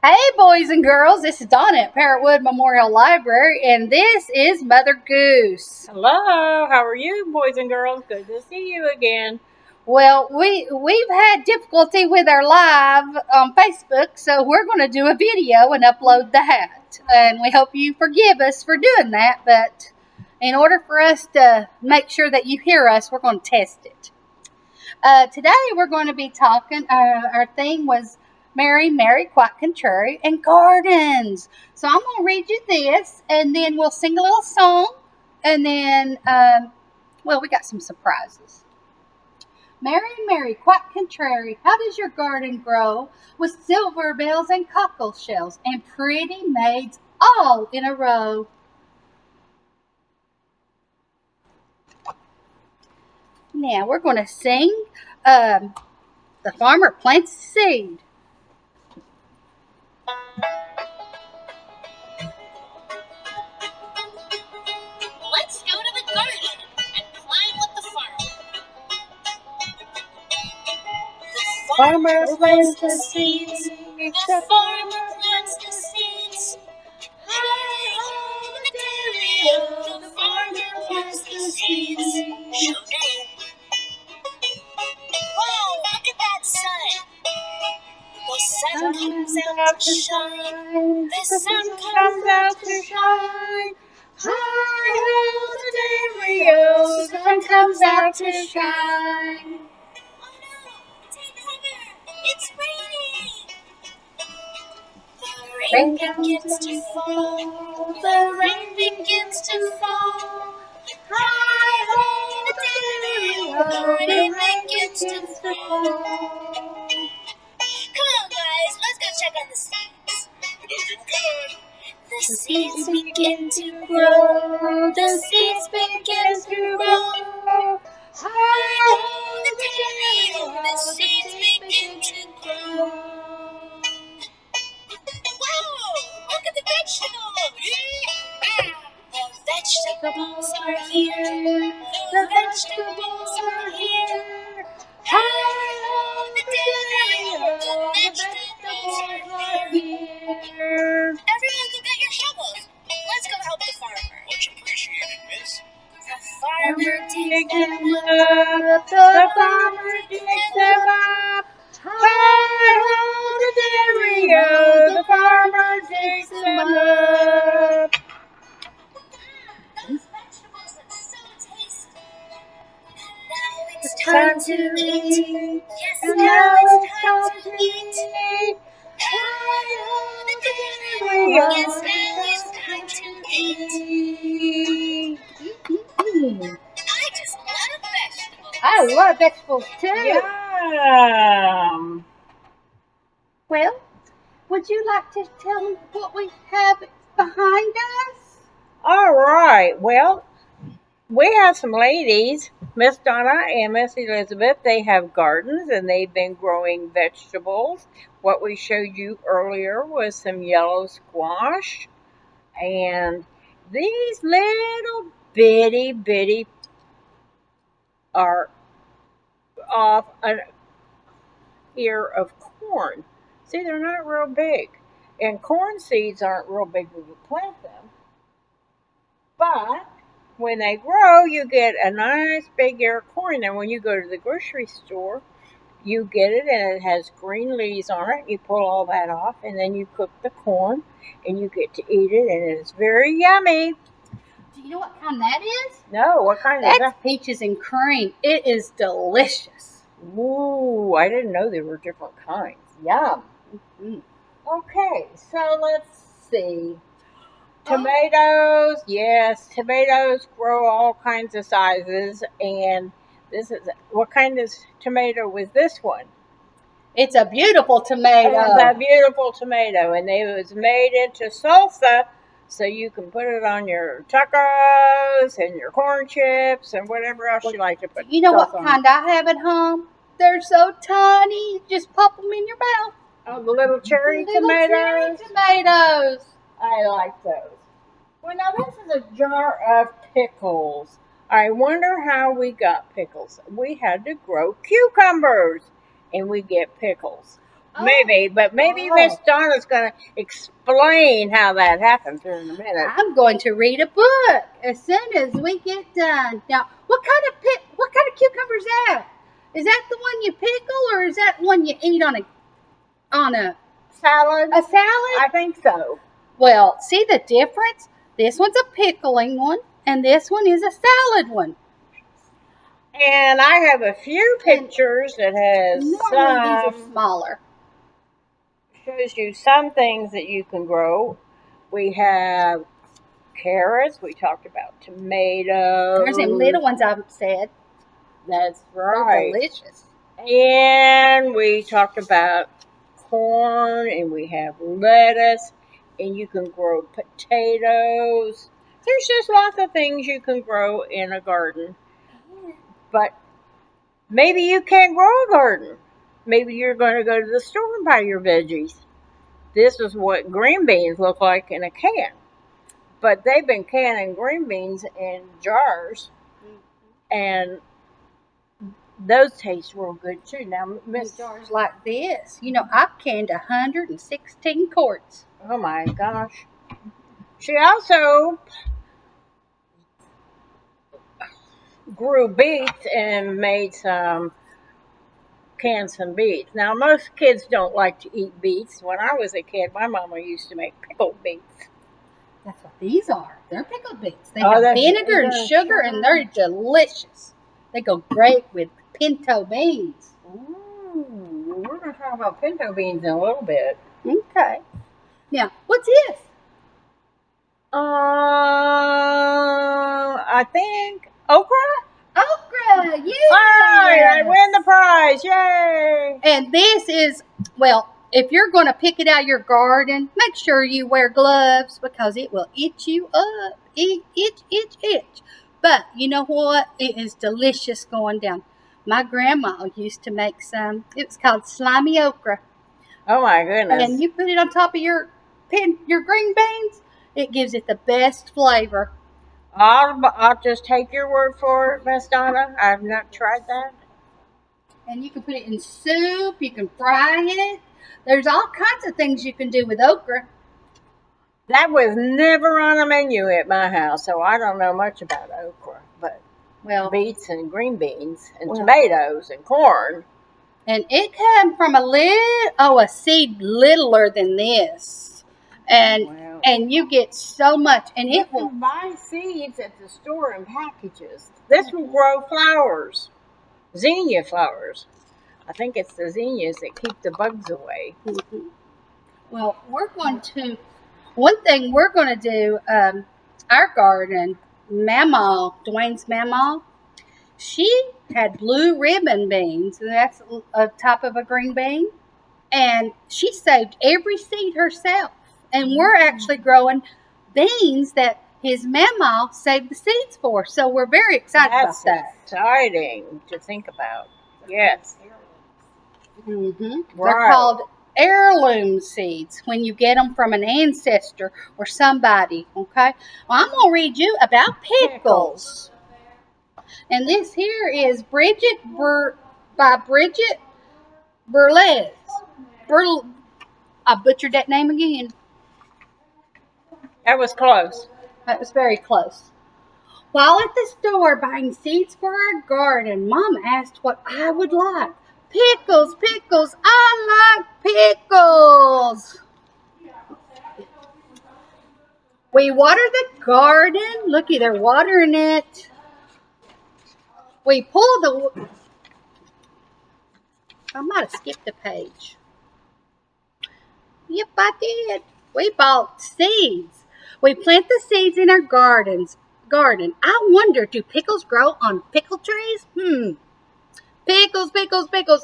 Hey, boys and girls, this is Donna at Parrotwood Memorial Library, and this is Mother Goose. Hello, how are you, boys and girls? Good to see you again. Well, we've had difficulty with our live on Facebook, so we're going to do a video and upload that. And we hope you forgive us for doing that, but in order for us to make sure that you hear us, we're going to test it. Today we're going to be talking, our theme was Mary, Mary, quite contrary, and gardens. So I'm going to read you this, and then we'll sing a little song, and then, well, we got some surprises. Mary, Mary, quite contrary, how does your garden grow with silver bells and cockle shells and pretty maids all in a row? Now we're going to sing The Farmer Plants a Seed. Let's go to the garden and climb with the farmer. The farmer plants the seeds. The farmer plants the seeds. Hi ho, the dairy-o. The farmer plants the seeds. Sure do. Whoa, look at that sun. The sun comes out to shine. The sun comes out to shine. Hi ho, the dairy-o. The sun comes out to shine. Oh no, take cover. It's raining. The rain begins to fall. The rain begins to fall. Hi ho, the dairy-o. The rain begins to fall. Come on, guys, let's go check on the seeds. Looking good. The seeds begin to grow. The seeds begin to grow. Hi, the dairy-o. The seeds begin to grow. Whoa! Look at the vegetables. The vegetables are here. The vegetables are here. Hi, the dairy-o. The vegetables are here. Everyone go get your shovels. Let's go help the farmer. Much appreciated, miss. The farmer digs them up. The farmer digs them up. Hi ho, the dairy-o. The farmer digs them up. Those vegetables look so tasty. Now it's time to eat. Yes, now it's time to eat. Hi ho, the dairy-o. Yes, now it's time to eat. I just love vegetables. I love vegetables too. Yum. Well, would you like to tell me what we have behind us? All right. Well, we have some ladies, Miss Donna and Miss Elizabeth. They have gardens and they've been growing vegetables. What we showed you earlier was some yellow squash, and these little bitty are off an ear of corn. See, they're not real big. And corn seeds aren't real big when you plant them. But when they grow, you get a nice big ear of corn. And when you go to the grocery store, you get it and it has green leaves on it. You pull all that off and then you cook the corn and you get to eat it, and it's very yummy. Do you know what kind that is? No, what kind is That's that? peaches and cream. It is delicious. Ooh, I didn't know there were different kinds. Yum. Mm. Okay, so let's see. Tomatoes, yes, tomatoes grow all kinds of sizes. And this is, what kind of tomato was this one? It's a beautiful tomato. It's a beautiful tomato, and it was made into salsa, so you can put it on your tacos and your corn chips and whatever else you like to put. You know what sauce on. kind I have at home? They're so tiny, you just pop them in your mouth. Oh, the little cherry Little tomatoes. cherry tomatoes. I like those. Well, now this is a jar of pickles. I wonder how we got pickles. We had to grow cucumbers, and we get pickles. Maybe, but maybe Oh. Miss Donna's going to explain how that happens here in a minute. I'm going to read a book as soon as we get done. Now, what kind of cucumber is that? Is that the one you pickle, or is that one you eat on a Salad? salad? I think so. Well, see the difference? This one's a pickling one, and this one is a salad one. And I have a few pictures that has Normally these are some, smaller. shows you some things that you can grow. We have carrots. We talked about tomatoes. There's them little ones I've said. That's They're right. delicious. And we talked about corn, and we have lettuce, and you can grow potatoes. There's just lots of things you can grow in a garden. But maybe you can't grow a garden. Maybe you're going to go to the store and buy your veggies. This is what green beans look like in a can. But they've been canning green beans in jars, and those taste real good too. Now, In Miss, jars like this. You know, I've canned 116 quarts. oh my gosh. She also grew beets and made canned some beets. Now, most kids don't like to eat beets. When I was a kid, my mama used to make pickled beets. That's what these are. They're pickled beets. They Oh, have that's vinegar and vinegar, sugar, and they're delicious. They go great with pinto beans. Ooh, we're going to talk about pinto beans in a little bit. Okay. Now, what's this? I think okra. Okra. Yes. Hi, I win the prize! Yay! And this is, well, if you're going to pick it out of your garden, make sure you wear gloves because it will itch you up. Itch. But you know what? It is delicious going down. My grandma used to make some. It was called slimy okra. Oh my goodness! And you put it on top of your green beans. It gives it the best flavor. I'll just take your word for it, Miss Donna. I've not tried that. And you can put it in soup. You can fry it. There's all kinds of things you can do with okra. That was never on the menu at my house, so I don't know much about okra. But Well, beets and green beans and Well. tomatoes and corn. and it came from a seed littler than this, and Wow. and you get so much, and You it will. can buy seeds at the store in packages. This will grow flowers, zinnia flowers. I think it's the zinnias that keep the bugs away. Well, one thing we're going to do, our garden, Mama, Dwayne's Mama, she had blue ribbon beans, and that's a top of a green bean, and she saved every seed herself. And we're actually growing beans that his Mama saved the seeds for, so we're very excited That's about that. exciting to think about. Yes. They're Right. called heirloom seeds when you get them from an ancestor or somebody. Okay. Well, I'm gonna read you about pickles. And this here is by Bridget Burles. I butchered that name again. That was close. That was very close. While at the store buying seeds for our garden, Mom asked what I would like. Pickles. I like pickles. We water the garden. Looky, they're watering it. We pull the. I might have skipped a page. Yep, I did. We bought seeds. We plant the seeds in our garden. I wonder, do pickles grow on pickle trees? Pickles.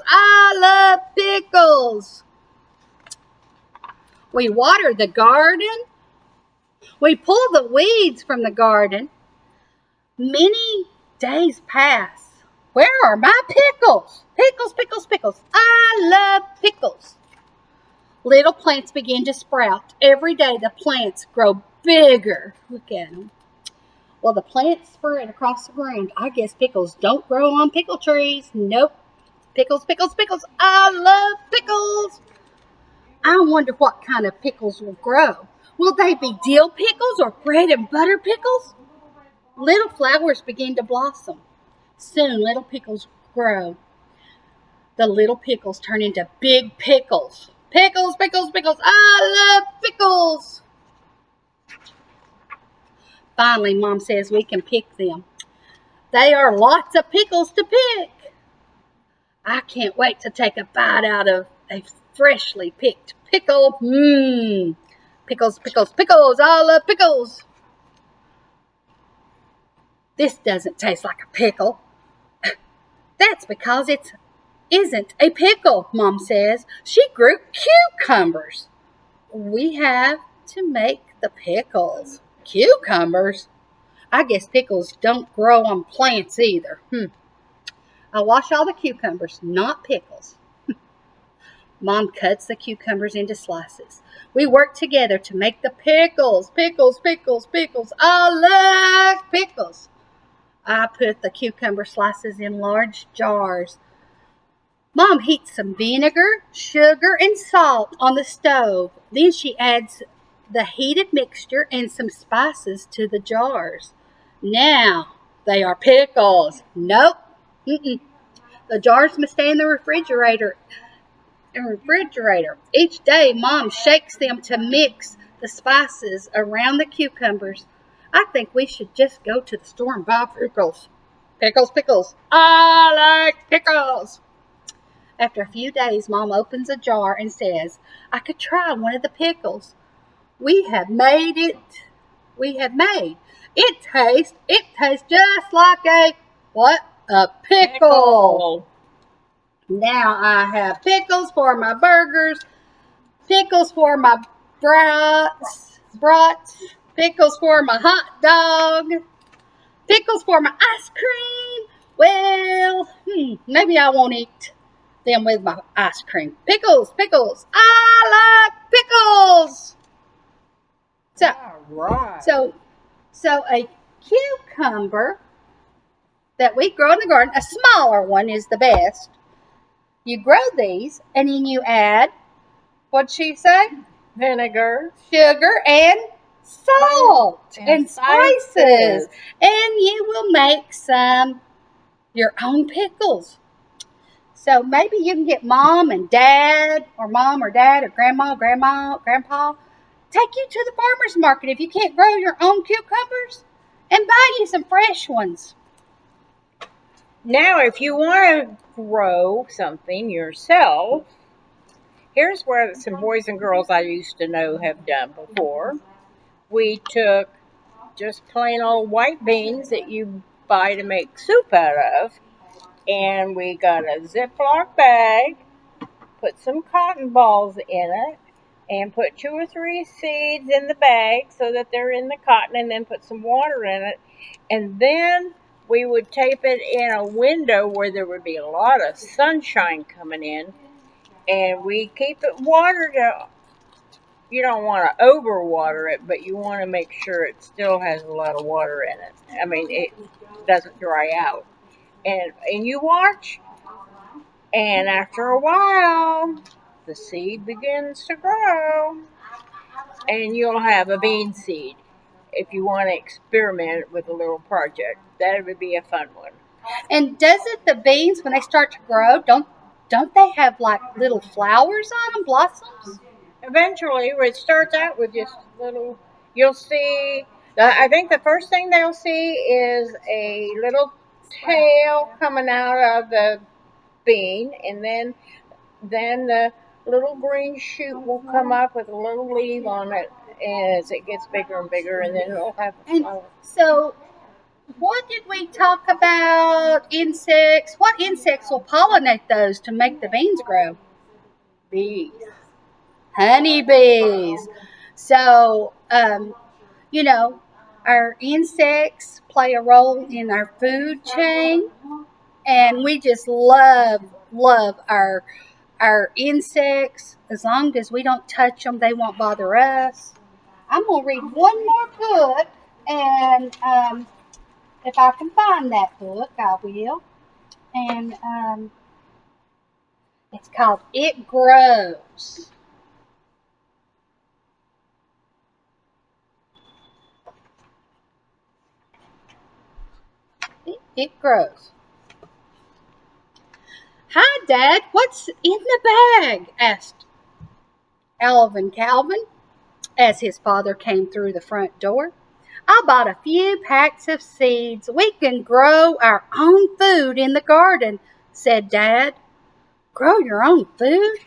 I love pickles. We water the garden. We pull the weeds from the garden. Many days pass. Where are my pickles? Pickles. I love pickles. Little plants begin to sprout. Every day the plants grow bigger. Look at them. Well, the plants spread across the ground. I guess pickles don't grow on pickle trees. Nope. Pickles. I love pickles. I wonder what kind of pickles will grow. Will they be dill pickles or bread and butter pickles? Little flowers begin to blossom. Soon little pickles grow. The little pickles turn into big pickles. Pickles, pickles, pickles. I love pickles. Finally, Mom says we can pick them. They are lots of pickles to pick. I can't wait to take a bite out of a freshly picked pickle. Mmm. Pickles, pickles, pickles. I love pickles. This doesn't taste like a pickle. That's because it isn't a pickle, Mom says. She grew cucumbers. We have to make the pickles. Cucumbers? I guess pickles don't grow on plants either. I wash all the cucumbers, not pickles. Mom cuts the cucumbers into slices. We work together to make the pickles. Pickles, pickles, pickles. I like pickles. I put the cucumber slices in large jars. Mom heats some vinegar, sugar, and salt on the stove. Then she adds the heated mixture and some spices to the jars. Now they are pickles. Nope. The jars must stay in the refrigerator. Each day, Mom shakes them to mix the spices around the cucumbers. I think we should just go to the store and buy pickles. Pickles, pickles. I like pickles. After a few days, Mom opens a jar and says, I could try one of the pickles we have made. It tastes just like a what? A pickle. Now I have pickles for my burgers, pickles for my brats, pickles for my hot dog, pickles for my ice cream. Well, maybe I won't eat them with my ice cream. Pickles, pickles. I like pickles. So a cucumber that we grow in the garden, a smaller one is the best. You grow these, and then you add, what'd she say? Vinegar, sugar, and salt, and spices. And you will make your own pickles. So maybe you can get mom or dad, or grandma, grandpa, take you to the farmer's market if you can't grow your own cucumbers, and buy you some fresh ones. Now, if you want to grow something yourself, here's what some boys and girls I used to know have done before. We took just plain old white beans that you buy to make soup out of, and we got a Ziploc bag, put some cotton balls in it, and put 2 or 3 seeds in the bag so that they're in the cotton, and then put some water in it. And then we would tape it in a window where there would be a lot of sunshine coming in, and we keep it watered up. You don't want to overwater it, but you want to make sure it still has a lot of water in it. I mean, it doesn't dry out. And you watch, and after a while, the seed begins to grow, and you'll have a bean seed. If you want to experiment with a little project, that would be a fun one. And doesn't the beans, when they start to grow, don't they have like little flowers on them, blossoms? Eventually, it starts out with just little. You'll see. I think the first thing they'll see is a little tail coming out of the bean, and then the little green shoot will come up with a little leaf on it as it gets bigger and bigger, and then it'll have a flower. So, what did we talk about? Insects. What insects will pollinate those to make the beans grow? Bees. Honeybees. So, our insects play a role in our food chain, and we just love our insects. As long as we don't touch them, they won't bother us. I'm gonna read one more book, and if I can find that book, I will. And it's called It Grows. It grows. Hi, Dad. What's in the bag? Asked Alvin Calvin as his father came through the front door. I bought a few packs of seeds. We can grow our own food in the garden, said Dad. Grow your own food?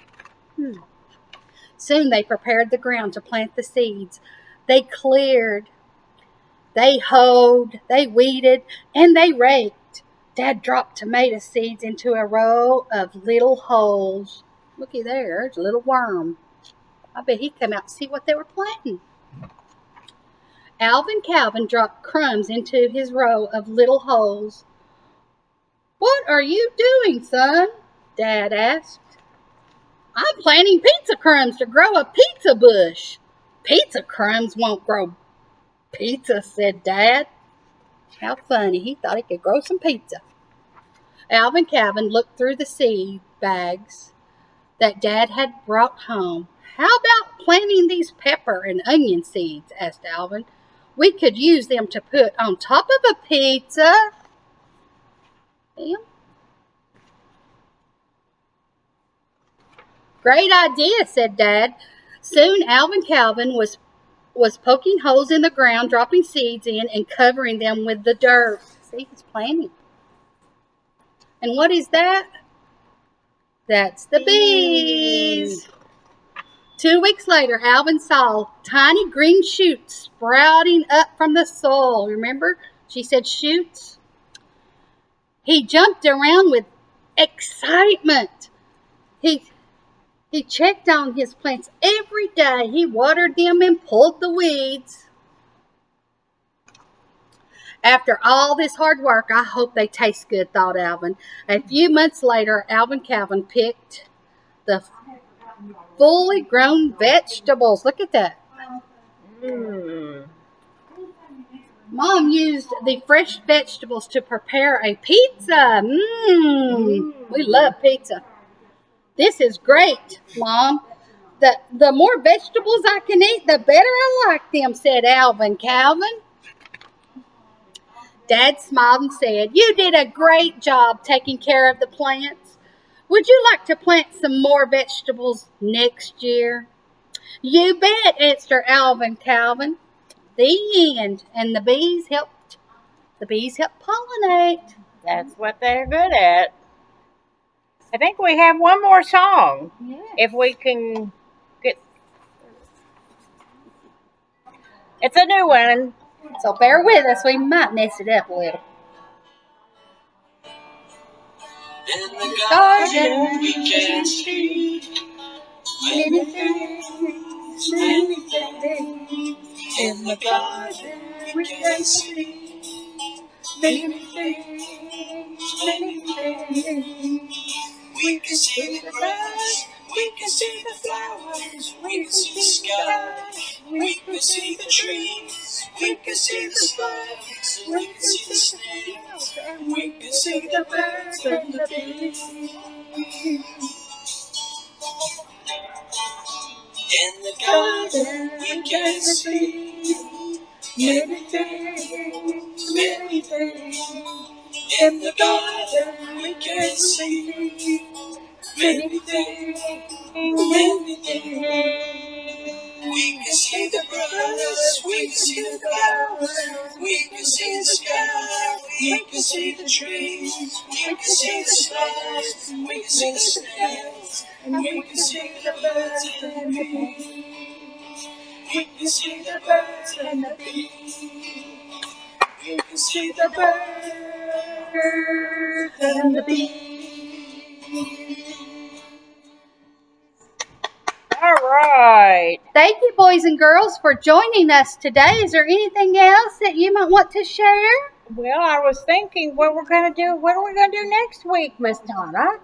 Soon they prepared the ground to plant the seeds. They cleared, they hoed, they weeded, and they raked. Dad dropped tomato seeds into a row of little holes. Looky there, there's a little worm. I bet he'd come out and see what they were planting. Alvin Calvin dropped crumbs into his row of little holes. What are you doing, son? Dad asked. I'm planting pizza crumbs to grow a pizza bush. Pizza crumbs won't grow pizza, said Dad. How funny. He thought he could grow some pizza. Alvin Calvin looked through the seed bags that Dad had brought home. How about planting these pepper and onion seeds? Asked Alvin. We could use them to put on top of a pizza. Yeah. Great idea, said Dad. Soon Alvin Calvin was poking holes in the ground, dropping seeds in, and covering them with the dirt. See, he's planting. And what is that? That's the bees. 2 weeks later, Alvin saw tiny green shoots sprouting up from the soil. Remember? She said shoots. He jumped around with excitement. He checked on his plants every day. He watered them and pulled the weeds. After all this hard work, I hope they taste good, thought Alvin. A few months later, Alvin Calvin picked the fully grown vegetables. Look at that. Mom used the fresh vegetables to prepare a pizza. We love pizza. This is great, Mom. The more vegetables I can eat, the better I like them, said Alvin Calvin. Dad smiled and said, You did a great job taking care of the plants. Would you like to plant some more vegetables next year? You bet, answered Alvin Calvin. The end. And the bees helped pollinate. That's what they're good at. I think we have one more song. Yeah. If we can get... It's a new one. So bear with us. We might mess it up a little. In the garden we can see many things, many things. In the garden we can see many things, many things. We can see the grass, we can see the flowers, we can see the sky, we can see the trees, we can see the spikes, we can see the snails, and we can see the birds and the bees. In the garden we can see many things, many things. In the garden we can see many things, many things. We can see the grass, we can see the flowers, we can see the sky, we can see the trees, we can see the stars, we can see the snails, and we can see the birds and the bees. We can see the birds and the bees. We can see the birds and the bees. All right. Thank you, boys and girls, for joining us today. Is there anything else that you might want to share? Well, I was thinking what are we going to do next week, Miss Donna?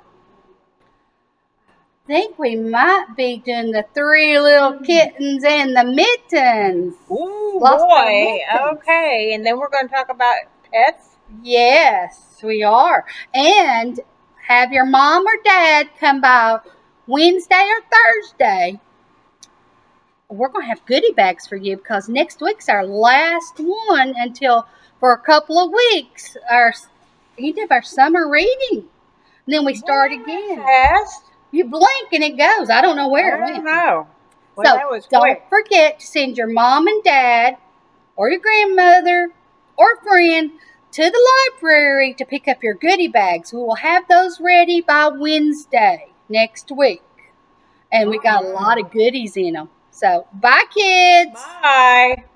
I think we might be doing the 3 little kittens and the mittens. Ooh, Lost boy. our mittens. Okay, and then we're going to talk about pets. Yes, we are. And have your mom or dad come by Wednesday or Thursday. We're going to have goodie bags for you because next week's our last one until for a couple of weeks. Our end of our summer reading. And then we start again. Fast. You blink and it goes. I don't know where it I went. don't know. Well, So that was don't quick. forget to send your mom and dad or your grandmother or friend to the library to pick up your goodie bags. We will have those ready by Wednesday next week. And we got a lot of goodies in them. So, bye, kids. Bye.